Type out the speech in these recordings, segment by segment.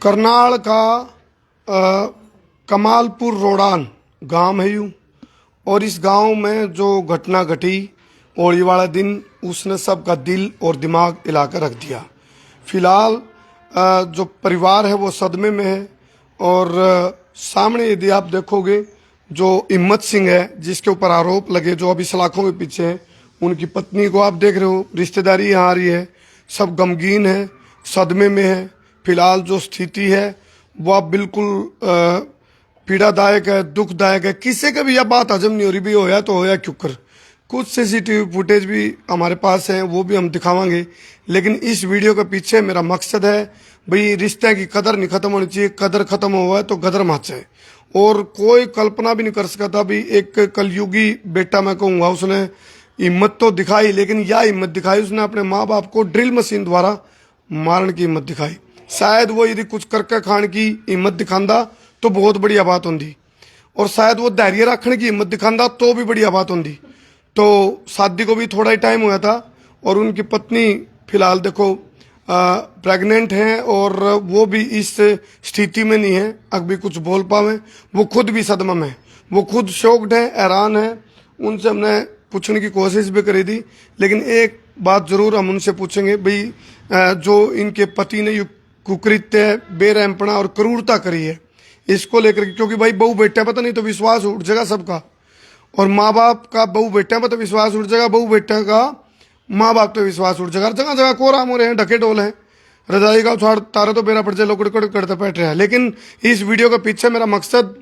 करनाल का कमालपुर रोडान गांव है यूँ। और इस गांव में जो घटना घटी होली वाला दिन, उसने सबका दिल और दिमाग हिला कर रख दिया। फिलहाल जो परिवार है वो सदमे में है। और सामने यदि आप देखोगे जो हिम्मत सिंह है, जिसके ऊपर आरोप लगे, जो अभी सलाखों के पीछे है, उनकी पत्नी को आप देख रहे हो, रिश्तेदारी यहाँ आ रही है, सब गमगीन है, सदमे में है। फिलहाल जो स्थिति है वह बिल्कुल पीड़ादायक है, दुखदायक है। किसी का भी यह बात हजम नहीं हो रही, भी होया तो होया क्यों कर। कुछ सीसीटीवी फुटेज भी हमारे पास हैं, वो भी हम दिखावांगे। लेकिन इस वीडियो के पीछे मेरा मकसद है भाई, रिश्ते की कदर नहीं खत्म होनी चाहिए। कदर खत्म हुआ है तो गदर माचे। और कोई कल्पना भी नहीं कर सकता भी एक कलयुगी बेटा मैं कहूँगा, उसने हिम्मत तो दिखाई, लेकिन यह हिम्मत दिखाई उसने अपने माँ बाप को ड्रिल मशीन द्वारा मारने की हिम्मत दिखाई। शायद वो यदि कुछ करके खाने की हिम्मत दिखांदा तो बहुत बढ़िया बात होंगी, और शायद वो धैर्य रखने की हिम्मत दिखांदा तो भी बढ़िया बात होंगी। तो शादी को भी थोड़ा ही टाइम हुआ था, और उनकी पत्नी फिलहाल देखो प्रेग्नेंट हैं, और वो भी इस स्थिति में नहीं है अभी कुछ बोल पावे। वो खुद भी सदमा में, वो खुद शॉक्ड है, हैरान है। उनसे हमने पूछने की कोशिश भी करी थी, लेकिन एक बात जरूर हम उनसे पूछेंगे भाई, जो इनके पति ने कुकृत्य, बेरहमपना और क्रूरता करी है, इसको लेकर के, क्योंकि भाई बहू बेटा पता नहीं तो विश्वास उठ जाएगा सबका, और माँ बाप का बहू बेटा पर तो विश्वास उठ जाएगा, बहू बेटा का माँ बाप तो विश्वास उठ जाएगा। जगह जगह कोराम हो रहे हैं, ढके डोल हैं, रजाई का उछाड़ तारे तो बेरा पड़ जाए, लोग करते बैठ रहे हैं। लेकिन इस वीडियो के पीछे मेरा मकसद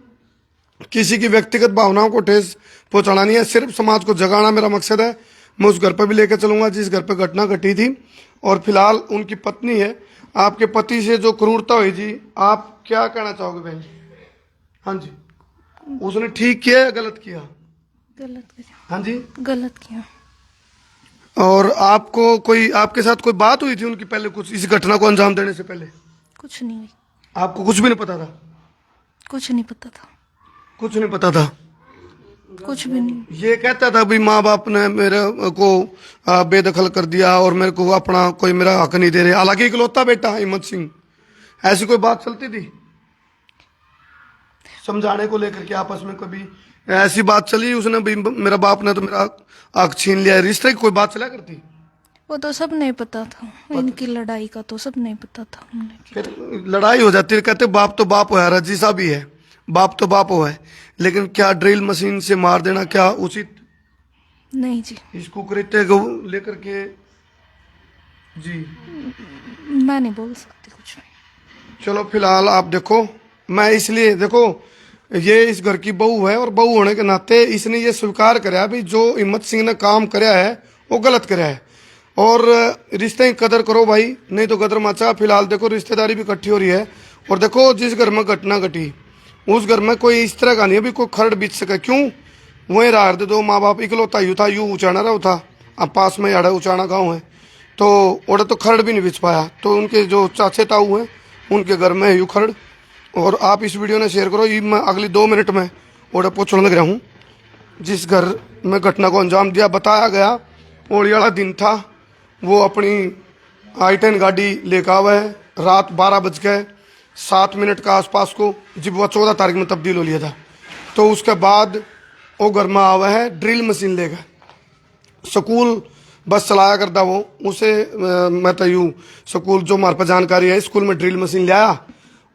किसी की व्यक्तिगत भावनाओं को ठेस पहुंचाना नहीं है, सिर्फ समाज को जगाना मेरा मकसद है। मैं उस घर पर भी लेकर चलूंगा जिस घर पर घटना घटी थी। और फिलहाल उनकी पत्नी है। आपके पति से जो क्रूरता हुई जी, आप क्या कहना चाहोगे बहन जी? हाँ जी, उसने ठीक किया या गलत किया? गलत किया। हाँ जी, गलत किया। और आपको कोई, आपके साथ कोई बात हुई थी उनकी पहले, कुछ इस घटना को अंजाम देने से पहले? कुछ नहीं हुई। आपको कुछ भी नहीं पता था? कुछ नहीं पता था। कुछ नहीं पता था? कुछ भी नहीं। ये कहता था भी माँ बाप ने मेरे को बेदखल कर दिया और मेरे को अपना कोई मेरा हक नहीं दे रहे, हालांकि इकलौता बेटा हिम्मत सिंह। ऐसी कोई बात चलती थी समझाने को लेकर के आपस में? कभी ऐसी बात चली उसने भी मेरा बाप ने तो मेरा हक छीन लिया, रिश्ते की कोई बात चला करती? वो तो सब नहीं पता था, इनकी लड़ाई का तो सब नहीं पता था हमने। फिर लड़ाई हो जाती है, कहते बाप तो बाप है, रजीसा भी है, बाप तो बाप है, लेकिन क्या ड्रिल मशीन से मार देना क्या उचित नहीं जी? इस कुकृत्य को लेकर के जी मैं नहीं बोल सकती कुछ नहीं। चलो फिलहाल आप देखो, मैं इसलिए देखो, ये इस घर की बहू है, और बहू होने के नाते इसने ये स्वीकार कराया भी जो हिम्मत सिंह ने काम कराया है वो गलत कराया है। और रिश्ते की कदर करो भाई, नहीं तो गदर मचा। फिलहाल देखो रिश्तेदारी भी इकट्ठी हो रही है, और देखो जिस घर में घटना घटी उस घर में कोई इस तरह का नहीं अभी कोई खरड़ बीत सके। क्यों? वहीं रहा दे दो माँ बाप, इकलौता यू था, यू उचाना रहा था। अब पास में याड़ा उचाना गाँव है, तो ओडे तो खरड़ भी नहीं बीच पाया। तो उनके जो चाचे ताऊ हैं उनके घर में है यू खरड़। और आप इस वीडियो ने शेयर करो, ये मैं अगली 2 मिनट में ओडे पहुँचने लग रहा हूँ जिस घर में घटना को अंजाम दिया। बताया गया होली वाला दिन था, वो अपनी i10 गाड़ी लेकर आवा है, रात 12:07 का आसपास को, जब वह 14 तारीख में तब्दील हो लिया था। तो उसके बाद वो घर में आवा है ड्रिल मशीन लेकर, स्कूल बस चलाया करता वो, उसे मैं तो यूँ स्कूल जो हमारे पास जानकारी है, स्कूल में ड्रिल मशीन ले आया।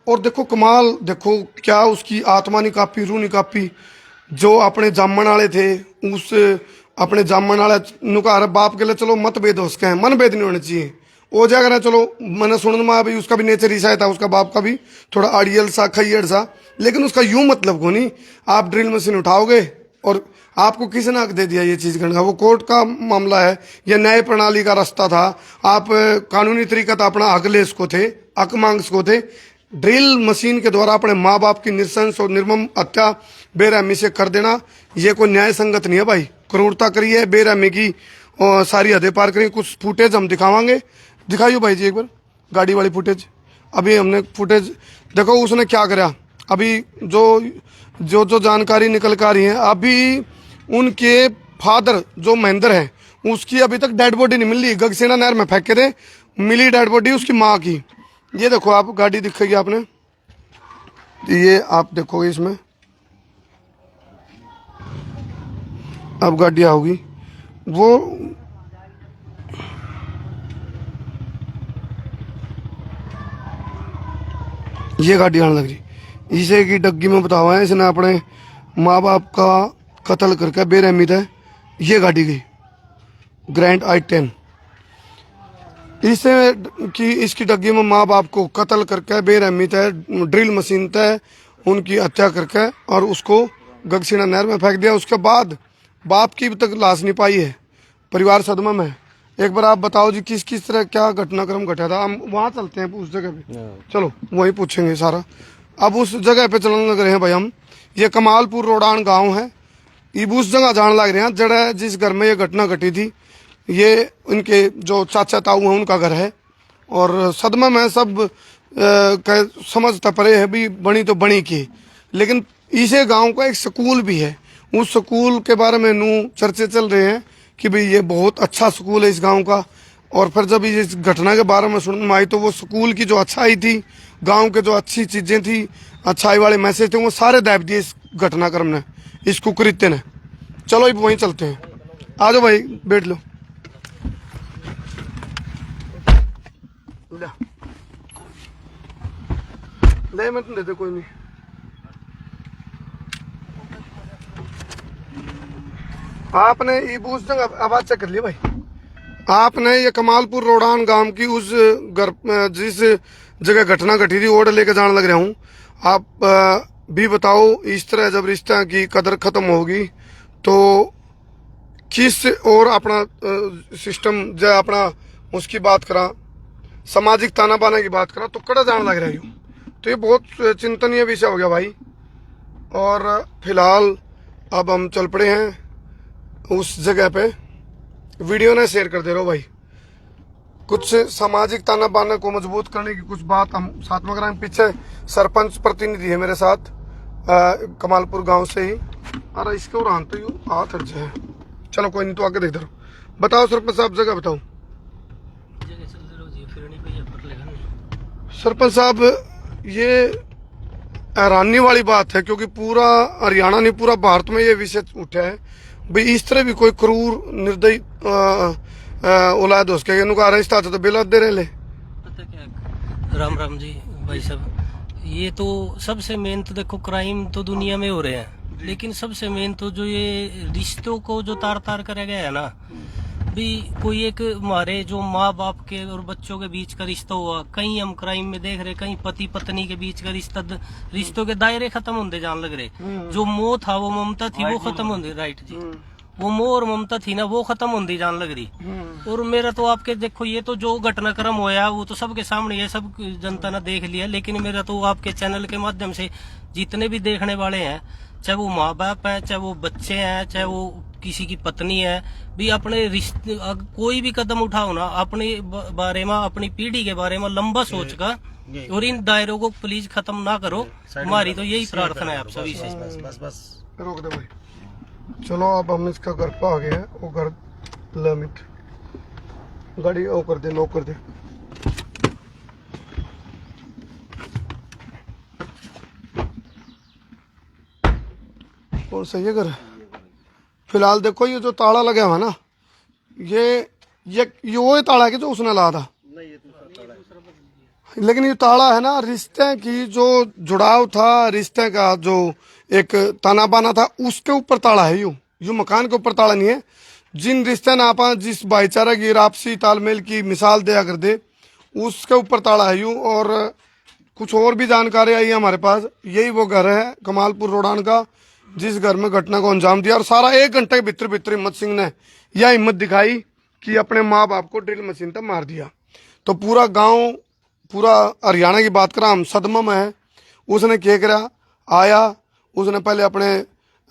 और देखो कमाल, देखो क्या उसकी आत्मा नहीं कापी, रूह नहीं कापी। जो अपने जामन वाले थे, उस अपने जामन वाले नुकार बाप के लिए चलो मतभेद हो सके, मन भेद नहीं होने चाहिए। वो जा कर चलो मैंने सुन में अभी उसका भी नेचर ऐसा था, उसका बाप का भी थोड़ा अड़ियल सा, खैयड़ सा, लेकिन उसका यूं मतलब को नहीं। आप ड्रिल मशीन उठाओगे, और आपको किसने हक दे दिया ये चीज करने का? वो कोर्ट का मामला है, यह न्याय प्रणाली का रास्ता था। आप कानूनी तरीका था, अपना हक ले इसको थे, हक मांग इसको थे। ड्रिल मशीन के द्वारा अपने माँ बाप की नृशंस और निर्मम हत्या बेरहमी से कर देना, ये कोई न्याय संगत नहीं है भाई। क्रूरता करी है, बेरहमी की और सारी हदें पार करी। कुछ फुटेज हम दिखावांगे, दिखाइयो भाई जी एक बार गाड़ी वाली फुटेज। अभी हमने फुटेज देखो उसने क्या करा। अभी जो जानकारी निकल कर आ रही है, अभी उनके फादर जो महेंद्र है उसकी अभी तक डेड बॉडी नहीं मिल रही। गगसेना नहर में फेंके थे, मिली डेड बॉडी उसकी माँ की। ये देखो आप गाड़ी दिखेगी आपने, ये आप देखोगे इसमें अब गाड़ी आओगी वो ये गाड़ी आने लग रही। इसे की डग्गी में बताओ है इसने अपने माँ बाप का कत्ल करके बेरहमी है। ये गाड़ी गई ग्रैंड i10 इसे कि इसकी डग्गी में माँ बाप को कत्ल करके बेरहमी है ड्रिल मशीन तय उनकी हत्या करके और उसको गगसीना नहर में फेंक दिया। उसके बाद बाप की भी तक लाश नहीं पाई है, परिवार सदमा में है। एक बार आप बताओ जी किस किस तरह क्या घटनाक्रम घटा था। हम वहाँ चलते हैं उस जगह पे, चलो वहीं पूछेंगे सारा। अब उस जगह पे चलने लग रहे हैं भाई हम। ये कमालपुर रोडान गांव है। अब उस जगह जाने लग रहे हैं जड़ा जिस घर में ये घटना घटी थी। ये इनके जो चाचा ताऊ हैं उनका घर है और सदमा में सब समझता पड़े है भी बनी तो बनी की। लेकिन इसे गांव का एक स्कूल भी है। उस स्कूल के बारे में नू चर्चे चल रहे हैं कि भाई ये बहुत अच्छा स्कूल है इस गांव का। और फिर जब इस घटना के बारे में सुनने में आई तो वो स्कूल की जो अच्छाई थी, गांव के जो अच्छी चीजें थी, अच्छाई वाले मैसेज थे, वो सारे दाब दिए इस घटनाक्रम ने, इस कुकृत्य ने। चलो अब वहीं चलते हैं, आ जाओ भाई बैठ लो। ले मैं तुम देते कोई नहीं। आपने ये उस जगह आवाज चेक कर लिया भाई। आपने ये कमालपुर रोडान गांव की उस घर जिस जगह घटना घटी थी ऑर्डर लेके जाने लग रहा हूँ। आप भी बताओ इस तरह जब रिश्ता की कदर खत्म होगी तो किस और अपना सिस्टम जो अपना उसकी बात करा, सामाजिक ताना बाना की बात करा तो कड़ा जाने लग रहा हूँ। तो ये बहुत चिंतनीय विषय हो गया भाई। और फिलहाल अब हम चल पड़े हैं उस जगह पे। वीडियो ने शेयर कर दे रहा हूँ भाई। कुछ सामाजिक ताना बाना को मजबूत करने की कुछ बात हम साथ में कराएं। पीछे सरपंच प्रतिनिधि है मेरे साथ कमालपुर गांव से ही। अरे इसके और आंत यू हाथ हट जाए। चलो कोई नहीं, तो आगे देख रहा हूँ। बताओ सरपंच साहब जगह बताओ। सरपंच साहब ये हैरानी वाली बात है क्योंकि पूरा हरियाणा नहीं पूरा भारत में ये विषय उठा है भाई इस तरह भी कोई क्रूर निर्दयी औलाद हो सके इनको रिश्ता तो बेला दे रहे ले। पता क्या, राम राम जी भाई साहब। ये तो सबसे मेन तो देखो क्राइम तो दुनिया में हो रहे हैं, लेकिन सबसे मेन तो जो ये रिश्तों को जो तार तार करा गया है ना भी, कोई एक हमारे जो माँ बाप के और बच्चों के बीच का रिश्ता हुआ, कहीं हम क्राइम में देख रहे, कहीं पति पत्नी के बीच का रिश्ता, रिश्तों के दायरे खत्म होते जान लग रहे। जो मोह था वो ममता थी वो खत्म होती, राइट जी, वो मोह और ममता थी ना वो खत्म होती जान लग रही। और मेरा तो आपके देखो ये तो जो घटनाक्रम होया वो तो सबके सामने है, सब जनता ने देख लिया। लेकिन मेरा तो आपके चैनल के माध्यम से जितने भी देखने वाले हैं, चाहे वो माँ बाप है, चाहे वो बच्चे हैं, चाहे वो किसी की पत्नी है, भी अपने रिश्ते कोई भी कदम उठाओ ना अपने बारे में, अपनी पीढ़ी के बारे में लंबा सोच का, और इन दायरों को प्लीज खत्म ना करो। हमारी तो यही प्रार्थना है आप सभी से। बस रोक दे भाई। चलो अब हम इसका घर पे आ गए हैं। वो घर लिमिट गाड़ी वो कर दे, लॉक कर दे। और सही है घर। फिलहाल देखो ये जो ताला लगा हुआ ना, ये वो ताला है कि जो उसने ला था। लेकिन ये ताला है ना रिश्ते की जो जुड़ाव था, रिश्ते का जो एक ताना बाना था उसके ऊपर ताला है। यूं मकान के ऊपर ताला नहीं है। जिन रिश्ते ना आपा जिस भाईचारा की आपसी तालमेल की मिसाल दिया कर दे उसके ऊपर ताला है यूं। और कुछ और भी जानकारी आई है हमारे पास। यही वो घर है कमालपुर रोडान का जिस घर में घटना को अंजाम दिया। और सारा 1 घंटे के भीतर हिम्मत सिंह ने यह हिम्मत दिखाई कि अपने माँ बाप को ड्रिल मशीन तक मार दिया। तो पूरा गांव, पूरा हरियाणा की बात करा हम सदमा में है। उसने क्या करा, आया उसने पहले अपने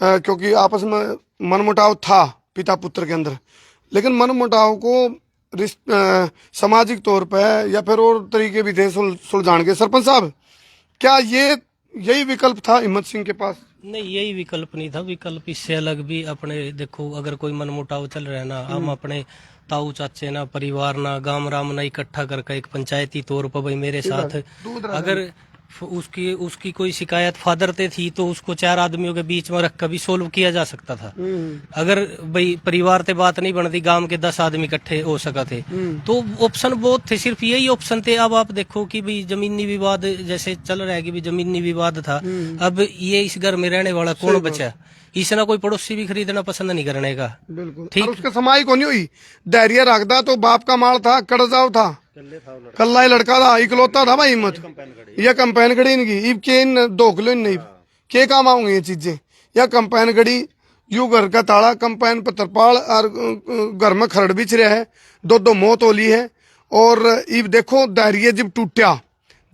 क्योंकि आपस में मनमुटाव था पिता पुत्र के अंदर, लेकिन मनमुटाव को सामाजिक तौर पर या फिर और तरीके भी थे सुलझाने के। सरपंच साहब क्या यही विकल्प था हिम्मत सिंह के पास? नहीं, यही विकल्प नहीं था। विकल्प इससे अलग भी अपने देखो, अगर कोई मनमुटाव चल रहा है ना, हम अपने ताऊ चाचे ना परिवार ना गांव राम ना इकट्ठा करके एक पंचायती तौर पर भाई मेरे साथ अगर उसकी उसकी कोई शिकायत फादर ते थी तो उसको 4 आदमियों के बीच में रख कर भी सोल्व किया जा सकता था। अगर भाई परिवार ते बात नहीं बनती गांव के 10 आदमी इकट्ठे हो सका थे तो ऑप्शन बहुत थे, सिर्फ यही ऑप्शन थे। अब आप देखो कि भाई जमीनी विवाद जैसे चल रहा है कि भाई जमीनी विवाद था, अब ये इस घर में रहने वाला कौन बचा? इसना कोई पड़ोसी भी खरीदना पसंद नहीं करने का। बिल्कुल ठीक। उसके समाई को नहीं हुई धैर्य रखदा तो बाप का माल था, कड़जाव था, कल्ला ही लड़का था, इकलौता था भाई हिम्मत। यह कंपेन खड़ी इनकी इब के इन 2 किलो नहीं के काम आऊंगी ये चीजें। यह कंपेन खड़ी यू घर का ताला कंपेन पर तरपाल और घर में खरड़ बिछ रहा है, 2 मौत होली है। और इब देखो धैर्य जब टूटा,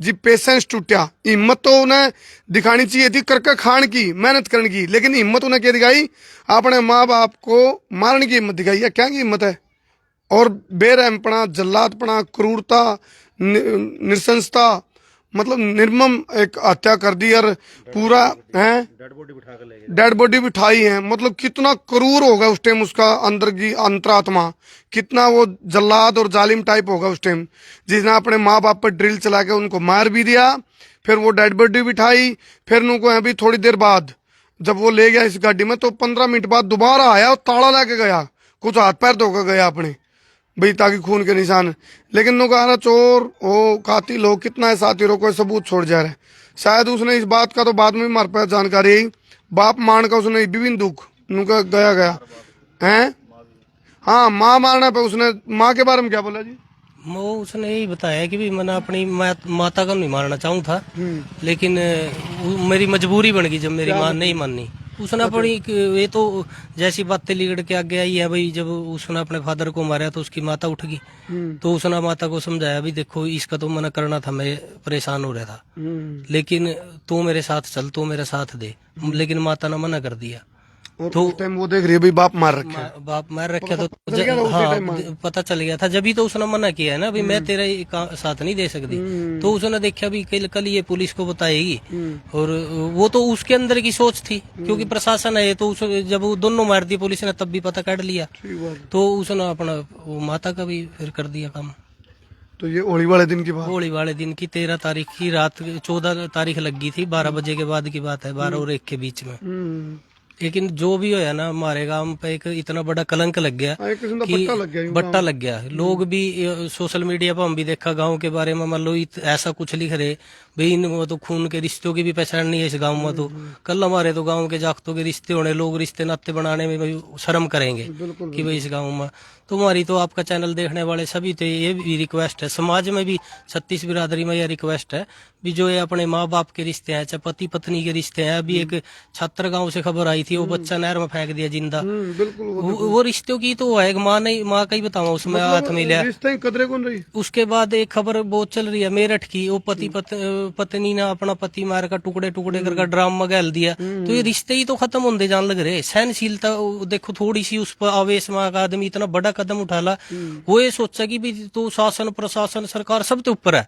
जी पेशेंस टूटा, हिम्मत तो उन्हें दिखानी चाहिए थी करके खान की, मेहनत करने की, लेकिन हिम्मत उन्हें क्या दिखाई? अपने माँ बाप को मारने की हिम्मत दिखाई है। क्या की हिम्मत है? और बेरहमपना, जल्लादपना, क्रूरता, नृशंसता, मतलब निर्मम एक हत्या कर दी और पूरा है डेड बॉडी बिठाई है। मतलब कितना क्रूर होगा उस टाइम उसका अंदर की अंतरात्मा, कितना वो जल्लाद और जालिम टाइप होगा उस टाइम, जिसने अपने माँ बाप पर ड्रिल चला के उनको मार भी दिया, फिर वो डेड बॉडी बिठाई, फिर उनको अभी थोड़ी देर बाद जब वो ले गया इस गाड़ी में तो 15 मिनट बाद दोबारा आया और ताला लेके गया, कुछ हाथ पैर धोकर गया अपने भाई ताकि खून के निशान। लेकिन नो कहा चोर हो कातिल हो कितना है साथी कोई सबूत छोड़ जा रहा है। शायद उसने इस बात का तो बाद में हमारे पास जानकारी आई, बाप मान का उसने विभिन्न दुख नुका गया है। हाँ माँ मारने पे उसने माँ के बारे में क्या बोला जी? वो उसने यही बताया कि भी मैंने अपनी माता को नहीं मारना चाहूँ था, लेकिन मेरी मजबूरी बन गई जब मेरी माँ नहीं मानी। उसने अपनी ये तो जैसी बातें लिगड़ के आगे आई है भाई, जब उसने अपने फादर को मारा तो उसकी माता उठ गई, तो उसने माता को समझाया भी देखो इसका तो मना करना था, मैं परेशान हो रहा था, लेकिन तू मेरे साथ चल, तू मेरा साथ दे। लेकिन माता ने मना कर दिया। तो उस टाइम वो देख रही है भाई बाप मार रखा है, बाप मार रखा तो हाँ पता चल गया था, जब तो उसने मना किया है ना भाई मैं तेरा साथ नहीं दे सकती। तो उसने देखा भी कल ये पुलिस को बताएगी, और वो तो उसके अंदर की सोच थी क्योंकि प्रशासन है तो जब वो दोनों मार दिए पुलिस ने तब भी पता काट लिया, तो उसने अपना वो माता का भी फिर कर दिया काम। तो ये होली वाले दिन की बात, होली वाले दिन की 13 तारीख की रात 14 तारीख लगी थी, 12 बजे के बाद की बात है, 12 और 1 के बीच में। लेकिन जो भी होया ना हमारे गांव पे एक इतना बड़ा कलंक लग गया कि बट्टा लग गया। लोग भी सोशल मीडिया पर हम भी देखा गांव के बारे में, मान लो ऐसा कुछ लिख रहे भाई इन तो खून के रिश्तों की भी पहचान नहीं है इस गांव में। तो कल हमारे तो गांव के जागतों के रिश्ते होने, लोग रिश्ते नाते बनाने में भाई शर्म करेंगे कि भाई इस गाँव में। तो हमारी तो आपका चैनल देखने वाले सभी तो ये भी रिक्वेस्ट है, समाज में भी 36 बिरादरी में यह रिक्वेस्ट है भी जो ये अपने माँ बाप के रिश्ते हैं, चाहे पति पत्नी के रिश्ते हैं। अभी एक छात्र गांव से खबर आई थी, वो बच्चा नहर में फेंक दिया जिंदा। वो रिश्तों की तो है, माँ का ही बताऊँ उसमें हाथ मिला। कदरे कौन रही? उसके बाद एक खबर बहुत चल रही है मेरठ की, वो पत्नी ने अपना पति मार का टुकड़े टुकड़े करके ड्राम में गैल दिया। तो ये रिश्ते ही तो खत्म होते जान लग रहे। सहनशीलता देखो थोड़ी सी, उस पर आवेश में आदमी इतना बड़ा कदम उठाला, वो ये सोचा कि भी तो शासन प्रशासन सरकार सब तो ऊपर है,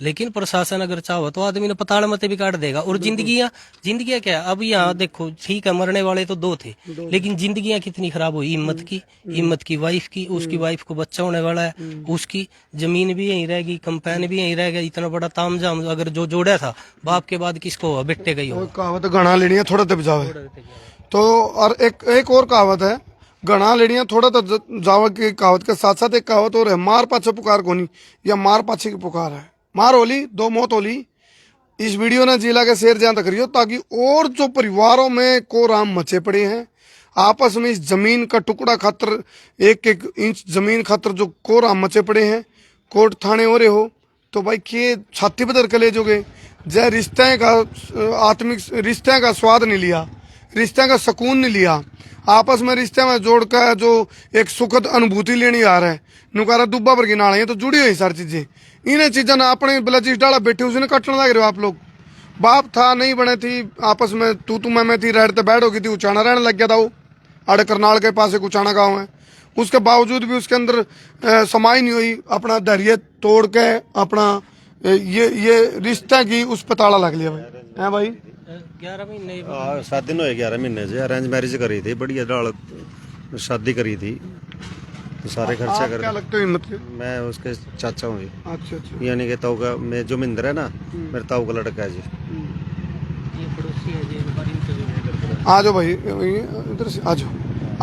लेकिन प्रशासन अगर चाहो तो आदमी ने पताल मते भी काट देगा। और जिंदगियां क्या, अब यहाँ देखो ठीक है मरने वाले तो 2 थे, लेकिन जिंदगियां कितनी खराब हुई। हिम्मत की वाइफ की, उसकी वाइफ को बच्चा होने वाला है, उसकी जमीन भी यहीं रहेगी, कंपेन भी यहीं रहेगा। इतना बड़ा तामझाम अगर जो जोड़ा था बाप के बाद किसको हुआ, बेटे गई हो। कहावत गणा लेनी है थोड़ा तब जावे। तो और एक और कहावत है, गणा लेनिया थोड़ा तो जावा की कहावत के साथ साथ एक कहावत और है, मार पाछे पुकार कोनी, या मार पाछे की पुकार है। मार होली 2 मौत होली। इस वीडियो ने जिला के शेयर ज्यादा करियो ताकि और जो परिवारों में को राम मचे पड़े हैं आपस में इस जमीन का टुकड़ा खातर, 1-1 इंच जमीन खातर जो को राम मचे पड़े हैं, कोर्ट थाने हो रहे हो तो भाई के छाती बदर के ले जोगे जय रिश्ते का आत्मिक रिश्ते का स्वाद नहीं लिया, रिश्ते का सुकून नहीं लिया, आपस में रिश्ते में जोड़ कर जो एक सुखद अनुभूति लेनी आ रहा है। नुकारा दुब्बा वर्गी नाल ये तो जुड़ी हुई सारी चीजें, इन्हें चीजा ना अपने बलजिश डाला बैठे उसने कटने लग रहे हो आप लोग। बाप था नहीं बने थी आपस में तू मैं थी, रेड तो बैठ होगी थी, उचाना रहने लग गया था वो। अड़े करनाल के पास एक उचाना गाँव है, उसके बावजूद भी उसके अंदर समाई नहीं हुई, अपना धैर्य तोड़ के अपना ये रिश्ता की उस पर ताला लग लिया भाई। है भाई 11 महीने 7 दिन हुए 11 महीने से अरेंज मैरिज करी थी, बढ़िया डाल शादी करी थी। तो सारे आप खर्चा क्या कर। लगते हो हिम्मत के? मैं उसके चाचा हूँ जी। अच्छा अच्छा। यानी कि ताऊ का, मैं जो महिंद्र है ना, मेरे ताऊ का लड़का है जी। ये पड़ोसी है जी, एक बार इंटरव्यू आ जाओ भाई, इधर से आ जाओ।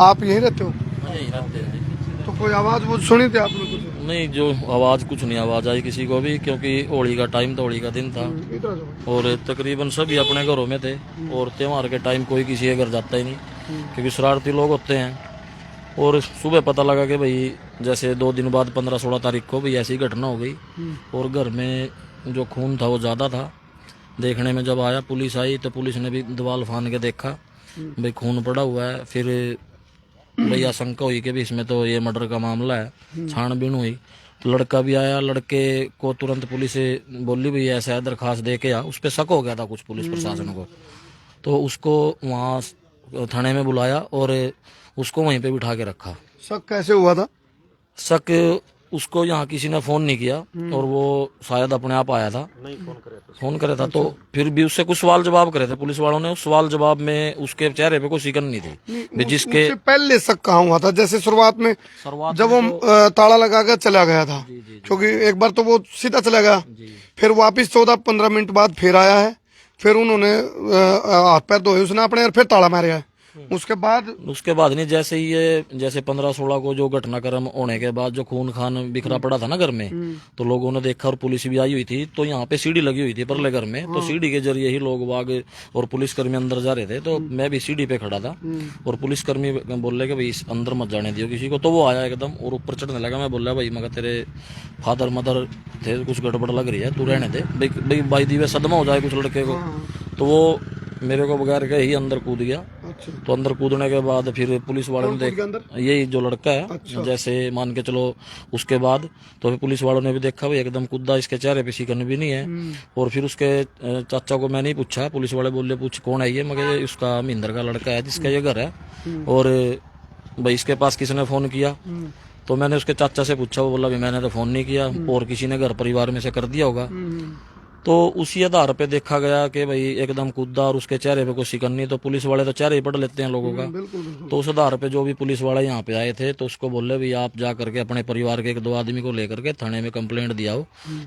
आप यहीं रहते हो? यहीं रहते हैं जी। तो कोई आवाज वो सुनी थी आपने कुछ? नहीं, जो आवाज़ कुछ नहीं आवाज़ आई किसी को भी, क्योंकि होली का टाइम था, होली का दिन था इधर आ जाओ। और तकरीबन सभी अपने घरों में थे और त्योहार के टाइम कोई किसी के घर जाता ही नहीं, क्योंकि शरारती लोग होते हैं। और सुबह पता लगा कि भाई जैसे 2 दिन बाद 15-16 तारीख को भी ऐसी घटना हो गई और घर में जो खून था वो ज़्यादा था। देखने में जब आया, पुलिस आई तो पुलिस ने भी दीवार फान के देखा, भाई खून पड़ा हुआ है। फिर भाई आशंका हुई कि भी इसमें तो ये मर्डर का मामला है। छानबीन हुई, लड़का भी आया, लड़के को तुरंत पुलिस बोली भाई ऐसा है, दरखास्त दे के आ। उस पर शक हो गया था कुछ पुलिस प्रशासन को, तो उसको वहाँ थाने में बुलाया और उसको वहीं पे बिठा के रखा। शक कैसे हुआ था? शक उसको यहाँ किसी ने फोन नहीं किया और वो शायद अपने आप आया था, फोन करे था। तो फिर भी उससे कुछ सवाल जवाब करे थे पुलिस वालों ने। उस सवाल जवाब में उसके चेहरे पे कोई शिकन नहीं थी भी जिसके उससे पहले शक कहाँ हुआ था? जैसे शुरुआत में शुरुआत जब वो ताला लगा कर चला गया था, क्योंकि एक बार तो वो सीधा चला गया, फिर वापस 14-15 मिनट बाद फिर आया है, फिर उन्होंने हाथ पैर धोए उसने अपने, और फिर ताला मारा है। उसके बाद नहीं, जैसे ही ये जैसे 15-16 को जो घटनाक्रम होने के बाद जो खून खान बिखरा पड़ा था ना घर में, तो लोगों ने देखा और पुलिस भी आई हुई थी। तो यहाँ पे सीढ़ी लगी हुई थी परले घर में, तो सीढ़ी के जरिए ही लोग बाग और पुलिसकर्मी अंदर जा रहे थे। तो मैं भी सीढ़ी पे खड़ा था और पुलिसकर्मी बोले कि भाई इस अंदर मत जाने दियो किसी को। तो वो आया एकदम और ऊपर चढ़ने लगा। मैं बोला भाई मगर तेरे फादर मदर थे, कुछ गड़बड़ लग रही है, तू रहने दे भाई, भाई दीवे सदमा हो जाए कुछ लड़के को। तो वो मेरे को बगैर के ही अंदर कूद गया। तो अंदर कूदने के बाद फिर पुलिस वालों ने यही जो लड़का है, जैसे मान के चलो, उसके बाद तो फिर पुलिस वालों ने भी देखा भाई एकदम कूदा, इसके चेहरे पे शिकन भी नहीं है। और फिर उसके चाचा को मैंने ही पूछा, पुलिस वाले बोले पूछ कौन है ये, मगर ये उसका महिंद्र का लड़का है जिसका ये घर है, और भाई इसके पास किसने फोन किया। तो मैंने उसके चाचा से पूछा, वो बोला भाई मैंने तो फोन नहीं किया और किसी ने घर परिवार में से कर दिया होगा। तो उसी आधार पे देखा गया कि भाई एकदम कूदा और उसके चेहरे पे कोई शिकन नहीं। तो पुलिस वाले तो चेहरे ही पढ़ लेते हैं लोगों का। तो उस आधार पे जो भी पुलिस वाले यहाँ पे आए थे, तो उसको बोले भाई आप जा करके अपने परिवार के 1-2 आदमी को लेकर के थाने में कंप्लेंट दिया हो,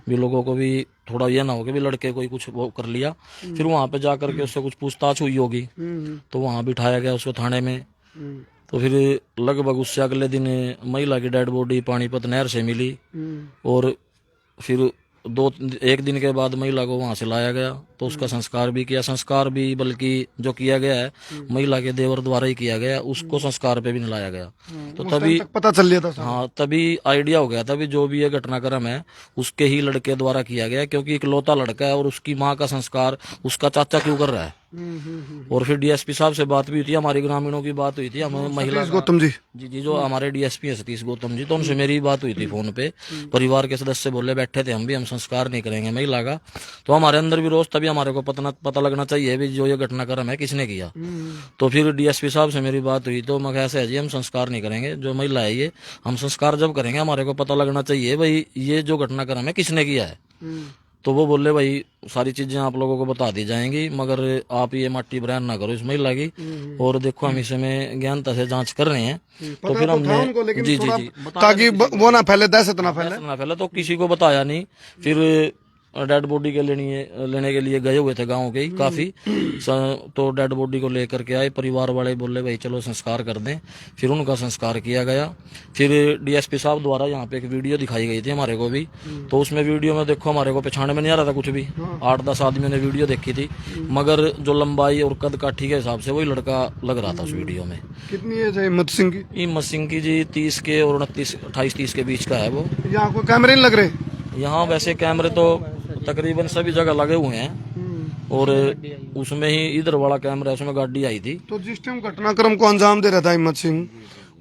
भी लोगों को भी थोड़ा ये ना हो कि भी लड़के कोई कुछ वो कर लिया। फिर वहाँ पे जा करके उससे कुछ पूछताछ हुई होगी, तो वहाँ बिठाया गया उसको थाने में। तो फिर लगभग उससे अगले दिन महिला की डेड बॉडी पानीपत नहर से मिली और फिर 1 दिन के बाद महिला को वहां से लाया गया। तो उसका संस्कार भी किया। संस्कार भी बल्कि जो किया गया है महिला के देवर द्वारा ही किया गया, उसको संस्कार पे भी नहीं लाया गया। तो तभी पता चल लिया था। हाँ, तभी आइडिया हो गया था भी जो भी ये घटनाक्रम है उसके ही लड़के द्वारा किया गया, क्योंकि इकलौता लड़का है और उसकी माँ का संस्कार उसका चाचा क्यों कर रहा है। और फिर डीएसपी साहब से बात भी हुई थी, हमारे ग्रामीणों की बात हुई थी, हम महिला गौतम जी जी जो हमारे डीएसपी है सतीश गौतम जी, तो उनसे मेरी बात हुई थी फोन पे। परिवार के सदस्य बोले बैठे थे हम भी, हम संस्कार नहीं करेंगे महिला का। तो हमारे अंदर भी रोज, तभी हमारे को पता लगना चाहिए भी जो ये घटनाक्रम है किसने किया। तो फिर डीएसपी साहब से मेरी बात हुई, तो मैं ऐसे है जी हम संस्कार नहीं करेंगे, जो महिला है ये हम संस्कार जब करेंगे हमारे को पता लगना चाहिए भाई ये जो घटनाक्रम है किसने किया है। तो वो बोले भाई सारी चीजें आप लोगों को बता दी जाएंगी, मगर आप ये माटी बयान ना करो इस महिला की। और देखो हम इसमें ज्ञानता से जांच कर रहे हैं। तो फिर हमने जी ताकि वो ना फैले, दहशत ना फैले, तो किसी को बताया नहीं। फिर डेड बॉडी के लेने के लिए गए हुए थे गांव के ही काफी, तो डेड बॉडी को लेकर के आए। परिवार वाले बोले भाई चलो संस्कार कर दें, फिर उनका संस्कार किया गया। फिर डीएसपी साहब द्वारा यहाँ पे एक वीडियो दिखाई गई थी हमारे को भी, तो उसमें वीडियो में देखो हमारे को पहचाने में नहीं आ रहा था कुछ भी। 8-10 आदमियों ने वीडियो देखी थी, मगर जो लंबाई और कद काठी के हिसाब से वही लड़का लग रहा था उस वीडियो में। कितनी एज है हिम्मत सिंह की? हिम्मत सिंह की जी 30 के और 28-30 के बीच का है वो। यहाँ कोई कैमरे नहीं लग रहे? यहाँ वैसे कैमरे तो तकरीबन सभी जगह लगे हुए हैं, और उसमें ही इधर वाला कैमरा है, उसमें गाड़ी आई थी। तो जिस टाइम घटनाक्रम को अंजाम दे रहा था हिम्मत सिंह,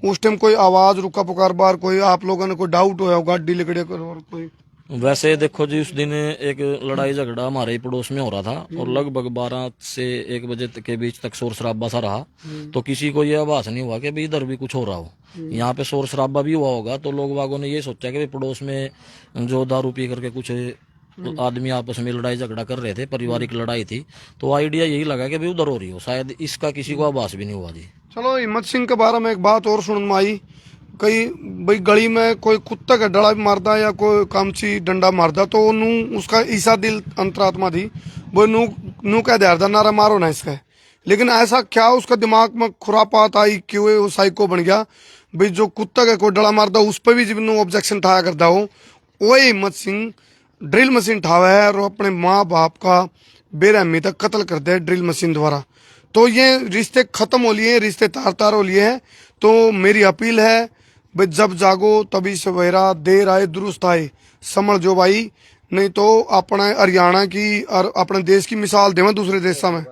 उस टाइम कोई आवाज रुका पुकार बार, कोई आप लोगों ने कोई डाउट होया गाड़ी लिकड़े कर और कोई? वैसे देखो जी उस दिन एक लड़ाई झगड़ा हमारे ही पड़ोस में हो रहा था और लगभग 12 से 1 बजे के बीच तक शोर शराबा सा रहा। तो किसी को यह आभास नहीं हुआ कि भाई इधर भी कुछ हो रहा हो। यहाँ पे शोर शराबा भी हुआ होगा, तो लोग बागों ने ये सोचा कि भाई पड़ोस में जो दारू पी करके कुछ आदमी आपस में लड़ाई झगड़ा कर रहे थे, पारिवारिक लड़ाई थी। तो आइडिया यही लगा कि भाई उधर हो रही हो, शायद इसका किसी को आभास भी नहीं हुआ जी। चलो हिम्मत सिंह के बारे में एक बात और सुनने में आई कई भाई गली में कोई कुत्ता का डड़ा भी मारदा या कोई कामची डंडा मारदा तो नू उसका ईसा दिल अंतरात्मा थी वो नू नू कह दे नारा मारो ना इसका। लेकिन ऐसा क्या उसका दिमाग में खुरापात आई क्यों वो साइको बन गया भाई जो कुत्ता का कोई डड़ा मारदा उस पर भी जब नू ऑब्जेक्शन ठाया करता हो वही हिम्मत सिंह ड्रिल मशीन ठावा है और अपने माँ बाप का बेरहमी तक कत्ल कर दिया ड्रिल मशीन द्वारा। तो ये रिश्ते खत्म हो लिए, रिश्ते तार तार हो लिए हैं। तो मेरी अपील है भाई जब जागो तभी सवेरा, देर आए दुरुस्त आए, समझ जो भाई, नहीं तो अपने हरियाणा की और अपने देश की मिसाल देवें दूसरे देशों में।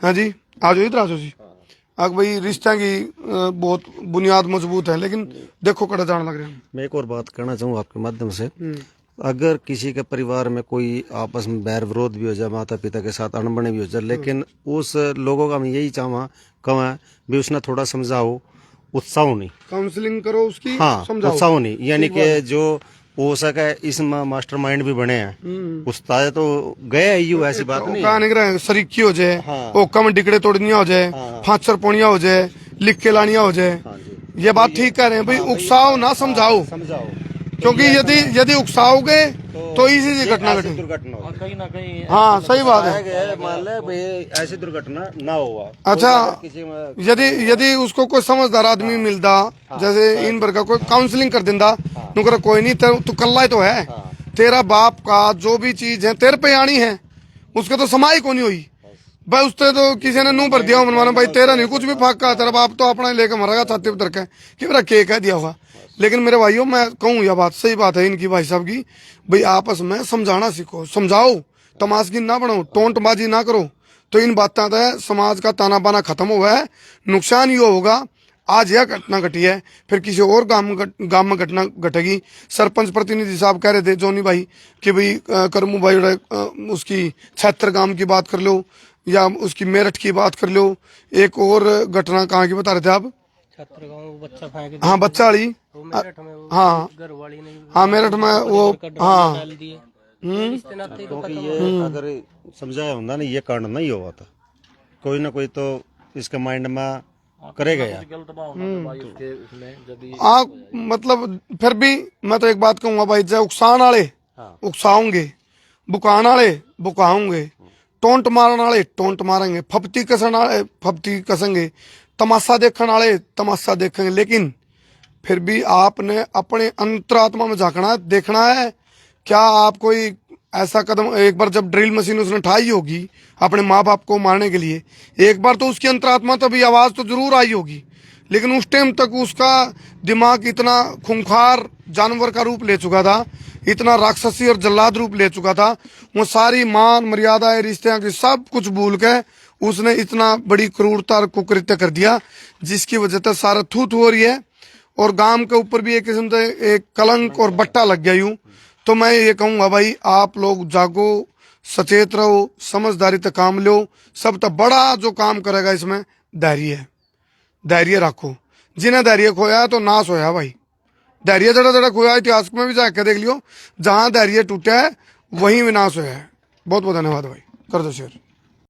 हाँ जी, आ जाओ इधर आ जाओ जी। अब भाई रिश्ते की बहुत बुनियाद मजबूत है लेकिन देखो कड़ा जाने लग रहे हैं। मैं एक और बात कहना चाहूँ आपके माध्यम से, अगर किसी के परिवार में कोई आपस में बैर विरोध भी हो जाए, माता पिता के साथ अनबने भी हो जाए, लेकिन उस लोगों का मैं यही चाहूँ कहूँ भी उसने थोड़ा समझाओ, उत्साह नहीं, काउंसलिंग करो उसकी, हाँ समझाओ। उत्साह नहीं, यानी कि जो हो सके इस मास्टर माइंड भी बने हैं, उस्ताद तो गए ही हो, ऐसी बात नहीं कहा नहीं रहे सरीकी हो जाए, हाँ। ओ कम डिकड़े तोड़निया हो जाए, फांचर पोनिया हो जाए, लिख के लानिया हो जाए। ये बात ठीक कह रहे हैं भाई, उकसाओ ना समझाओ, समझाओ, क्योंकि यदि उकसाओगे तो इसी से घटना घटे। दुर्घटना हो कहीं ना कहीं हाँ सही बात है। गए, मान ले भाई ऐसी दुर्घटना ना हुआ। अच्छा, किसी में यदि उसको कोई समझदार आदमी मिलता, जैसे इन भर का कोई काउंसलिंग कर दिंदा, नुकर कोई नहीं तू कल्ला ही तो है, तेरा बाप का जो भी चीज है तेरे पे आनी है, उसके तो समाई को नहीं हुई भाई, उससे तो किसी ने नू भर दिया मनवाना भाई तेरा नहीं कुछ भी फाका, तेरा बाप तो अपना लेकर मरेगा छाती पर धर के कि मेरा केक है दिया हुआ। लेकिन मेरे भाइयों मैं कहूँ यह बात सही बात है इनकी भाई साहब की, भाई आपस में समझाना सीखो, समझाओ, तमाशगी ना बनो, टोंटबाजी ना करो, तो इन बातों से समाज का ताना बाना खत्म हुआ है। नुकसान ये होगा आज यह घटना घटी है फिर किसी और गांव में घटना घटेगी। सरपंच प्रतिनिधि साहब कह रहे थे जोनी भाई कि भाई करमू भाई उसकी छत्र गांव की बात कर लो या उसकी मेरठ की बात कर लो। एक और घटना कहाँ की बता रहे थे आप? छत्र गाँव बच्चा फेंक हाँ बच्चा वाली, वो मेरठ में वो हाँ घर वाली ने हाँ मेरठ में वो, हाँ डाल दिए। रिश्ते नाते तो क्योंकि ये अगर समझाया होता ना ये कांड नहीं हुआ था, कोई ना कोई तो इसके माइंड में करेगा यार। गलत भाव होना भाई उसके उसमें जब हाँ मतलब फिर भी मैं तो एक बात कहूंगा भाई, जब उकसान वाले उकसाओगे, बुकान वाले बुकाओगे, टोंट मारने वाले टोंट मारेंगे, फपती कसन वाले फपती कसेंगे, तमाशा देखने वाले तमाशा देखेंगे। लेकिन फिर भी आपने अपने अंतरात्मा में झांकना है, देखना है क्या आप कोई ऐसा कदम, एक बार जब ड्रिल मशीन उसने उठाई होगी अपने माँ बाप को मारने के लिए, एक बार तो उसकी अंतरात्मा तभी आवाज तो जरूर आई होगी, लेकिन उस टाइम तक उसका दिमाग इतना खूंखार जानवर का रूप ले चुका था, इतना राक्षसी और जल्लाद रूप ले चुका था, वो सारी मान मर्यादा रिश्ते की सब कुछ भूल के उसने इतना बड़ी क्रूरता और कुकृत्य कर दिया जिसकी वजह से सारा थू थू हो रही है और गांव के ऊपर भी एक किस्म से एक कलंक और बट्टा लग गया यूं। तो मैं ये कहूंगा भाई आप लोग जागो, सचेत रहो, समझदारी तक काम लो। सब तो बड़ा जो काम करेगा इसमें धैर्य है, धैर्य रखो। जिन्हें धैर्य खोया है तो नाश होया भाई, धैर्य जड़ा जड़ा खोया इतिहास में भी जाके देख लियो, जहां धैर्य टूटा है वहीं विनाश होया है। बहुत बहुत धन्यवाद भाई, कर दो शेयर।